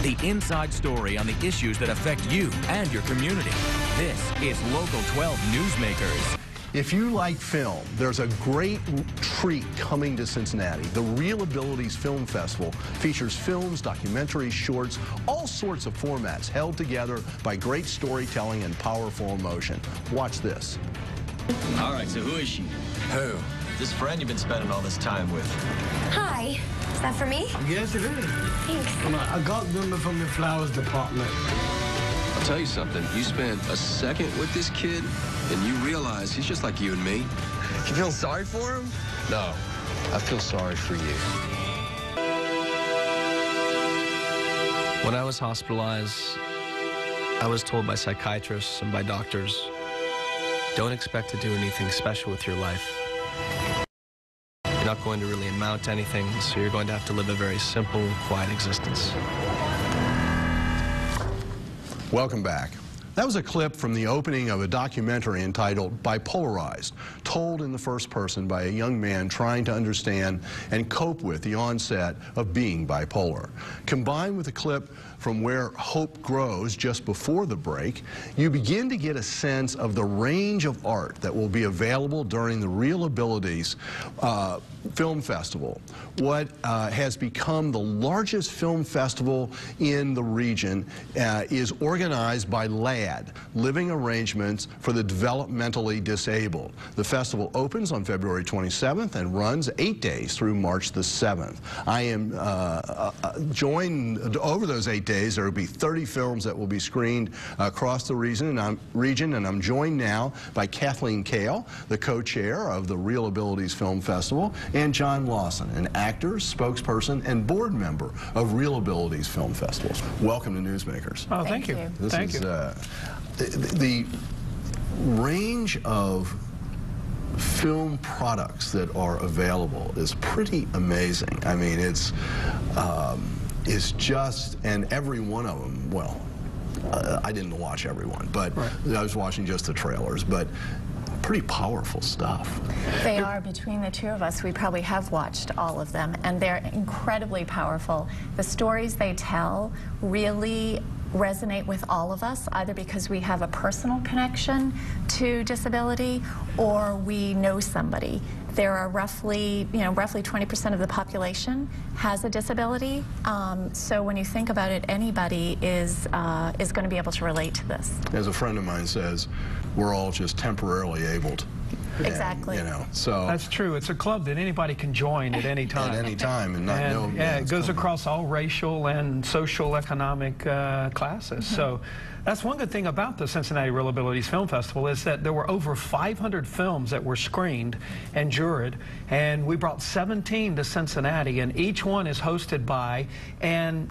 the inside story on the issues that affect you and your community. This is Local 12 Newsmakers. If you like film, there's a great treat coming to Cincinnati. The Real Abilities Film Festival features films, documentaries, shorts, all sorts of formats held together by great storytelling and powerful emotion. Watch this. All right, so who is she? Who? This friend you've been spending all this time with. Hi. Is that for me? Yes, it is. Thanks. I got them from the flowers department. I'll tell you something. You spend a second with this kid, and you realize he's just like you and me. You feel sorry for him? No, I feel sorry for you. When I was hospitalized, I was told by psychiatrists and by doctors, don't expect to do anything special with your life. You're not going to really amount to anything, so you're going to have to live a very simple, quiet existence. Welcome back. That was a clip from the opening of a documentary entitled Bipolarized, told in the first person by a young man trying to understand and cope with the onset of being bipolar. Combined with a clip from Where Hope Grows just before the break, you begin to get a sense of the range of art that will be available during the Real Abilities Film Festival, what has become the largest film festival in the region, is organized by LAD, Living Arrangements for the Developmentally Disabled. The festival opens on February 27th and runs 8 days through March the 7th. I am joined over those 8 days. There will be 30 films that will be screened across the region, and I'm joined now by Kathleen Kale, the co-chair of the Real Abilities Film Festival, and John Lawson, an actor, spokesperson, and board member of Real Abilities Film Festivals. Welcome to Newsmakers. Oh, thank you. Thank you. The range of film products that are available is pretty amazing. I mean, it's just, and every one of them, well, I didn't watch every one, but right. I was watching just the trailers, but pretty powerful stuff. They are. Between the two of us, we probably have watched all of them, and they're incredibly powerful. The stories they tell really resonate with all of us, either because we have a personal connection to disability or we know somebody. There are roughly 20% of the population has a disability. So when you think about it, anybody is going to be able to relate to this. As a friend of mine says, we're all just temporarily abled. Exactly. And, so that's true. It's a club that anybody can join at any time. At any time, and not know. Yeah, it goes across all racial and social economic classes. Mm-hmm. So that's one good thing about the Cincinnati Real Abilities Film Festival is that there were over 500 films that were screened and juried, and we brought 17 to Cincinnati, and each one is hosted by and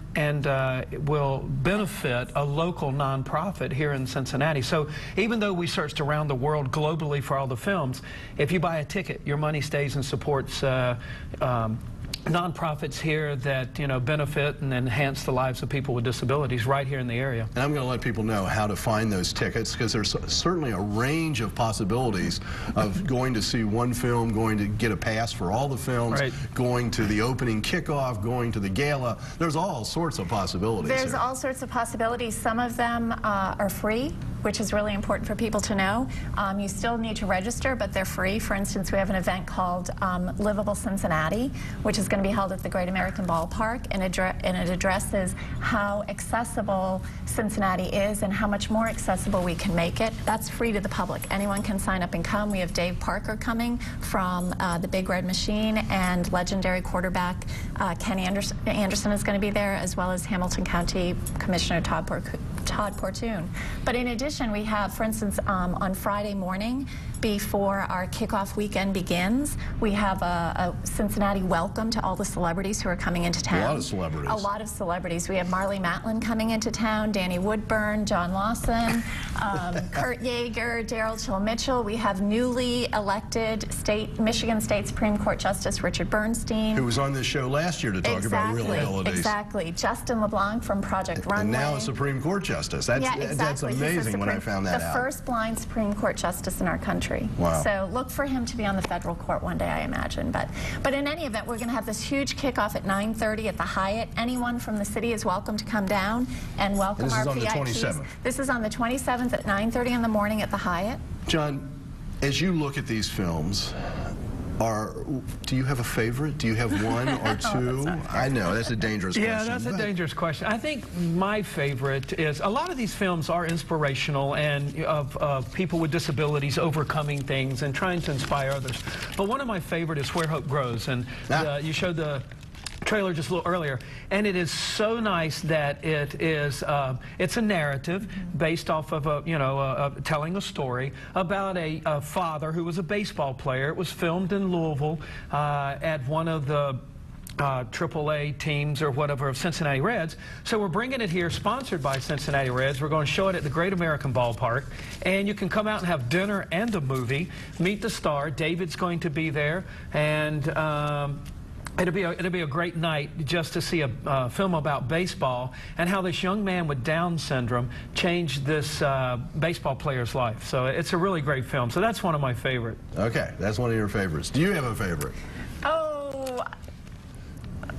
will benefit a local nonprofit here in Cincinnati. So even though we searched around the world globally for all the films, if you buy a ticket, your money stays and supports nonprofits here that benefit and enhance the lives of people with disabilities right here in the area. And I'm going to let people know how to find those tickets, because there's certainly a range of possibilities of going to see one film, going to get a pass for all the films, right, going to the opening kickoff, going to the gala. There's all sorts of possibilities. There's all sorts of possibilities. Some of them are free, which is really important for people to know. You still need to register, but they're free. For instance, we have an event called Livable Cincinnati, which is going to be held at the Great American Ballpark, and it addresses how accessible Cincinnati is and how much more accessible we can make it. That's free to the public. Anyone can sign up and come. We have Dave Parker coming from the Big Red Machine, and legendary quarterback Kenny Anderson is going to be there, as well as Hamilton County Commissioner Todd Portune. But in addition, we have, for instance, on Friday morning, before our kickoff weekend begins, we have a Cincinnati welcome to all the celebrities who are coming into town. A lot of celebrities. A lot of celebrities. We have Marlee Matlin coming into town, Danny Woodburn, John Lawson, Kurt Yeager, Daryl Chill Mitchell. We have newly elected Michigan State Supreme Court Justice Richard Bernstein, who was on this show last year to talk about Real Abilities. Exactly. Justin LeBlanc from Project Runway. And now a Supreme Court Justice. That's amazing when I found that out. The first blind Supreme Court Justice in our country. country. Wow. So look for him to be on the federal court one day, I imagine. But in any event, we're going to have this huge kickoff at 9:30 at the Hyatt. Anyone from the city is welcome to come down and welcome our VIPs. This is on the 27th. This is on the 27th at 9:30 in the morning at the Hyatt. John, as you look at these films, do you have a favorite? Do you have one or two? I know, that's a dangerous question. Yeah, that's a dangerous question. I think my favorite is, a lot of these films are inspirational and of people with disabilities overcoming things and trying to inspire others. But one of my favorite is Where Hope Grows, and you showed the trailer just a little earlier, and it is so nice that it is it's a narrative based off of telling a story about a father who was a baseball player. It was filmed in Louisville at one of the AAA teams or whatever of Cincinnati Reds. So we're bringing it here, sponsored by Cincinnati Reds. We're going to show it at the Great American Ballpark, and you can come out and have dinner and a movie. Meet the star. David's going to be there, and it'll be a great night just to see a film about baseball and how this young man with Down syndrome changed this baseball player's life. So it's a really great film. So that's one of my favorites. Okay, that's one of your favorites. Do you have a favorite? Oh,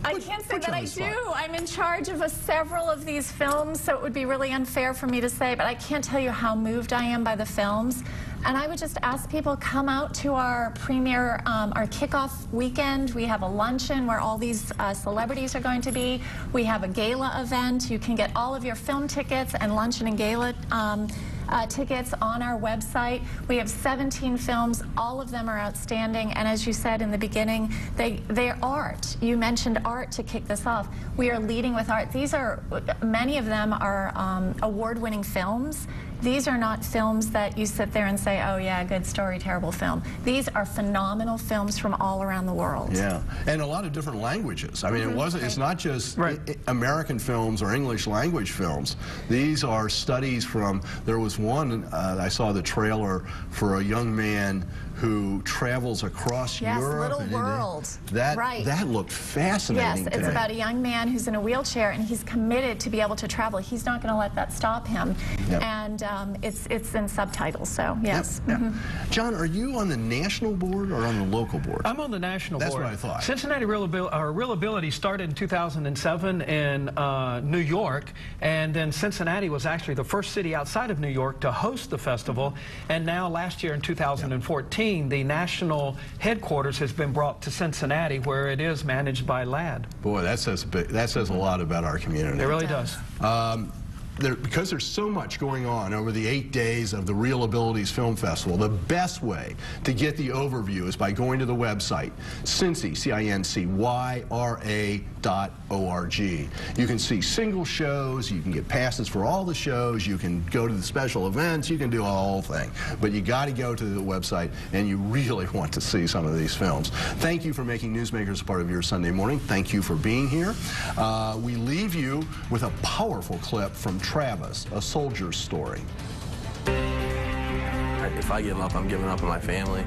I can't say that I do. I'm in charge of several of these films, so it would be really unfair for me to say, but I can't tell you how moved I am by the films. And I would just ask people, come out to our premiere, our kickoff weekend. We have a luncheon where all these celebrities are going to be. We have a gala event. You can get all of your film tickets and luncheon and gala tickets on our website. We have 17 films. All of them are outstanding. And as you said in the beginning, they're art. You mentioned art to kick this off. We are leading with art. Many of them are award-winning films. These are not films that you sit there and say, oh yeah, good story, terrible film. These are phenomenal films from all around the world. Yeah, and a lot of different languages. I mean, it's not just American films or English language films. These are studies from, there was one, I saw the trailer for a young man who travels across Europe. Little World. That looked fascinating. Yes, it's about a young man who's in a wheelchair, and he's committed to be able to travel. He's not going to let that stop him. Yep. And it's in subtitles, so yes. Yep. John, are you on the national board or on the local board? I'm on the national board. That's what I thought. Cincinnati Real Ability started in 2007 in New York, and then Cincinnati was actually the first city outside of New York to host the festival. And now last year in 2014, the national headquarters has been brought to Cincinnati, where it is managed by LAD. Boy, that says a lot about our community. It really does. Because there's so much going on over the 8 days of the Real Abilities Film Festival, the best way to get the overview is by going to the website, Cincy, CINCYRA.org. You can see single shows, you can get passes for all the shows, you can go to the special events, you can do a whole thing. But you got to go to the website, and you really want to see some of these films. Thank you for making Newsmakers part of your Sunday morning. Thank you for being here. We leave you with a powerful clip from Travis, a soldier's story. If I give up, I'm giving up on my family.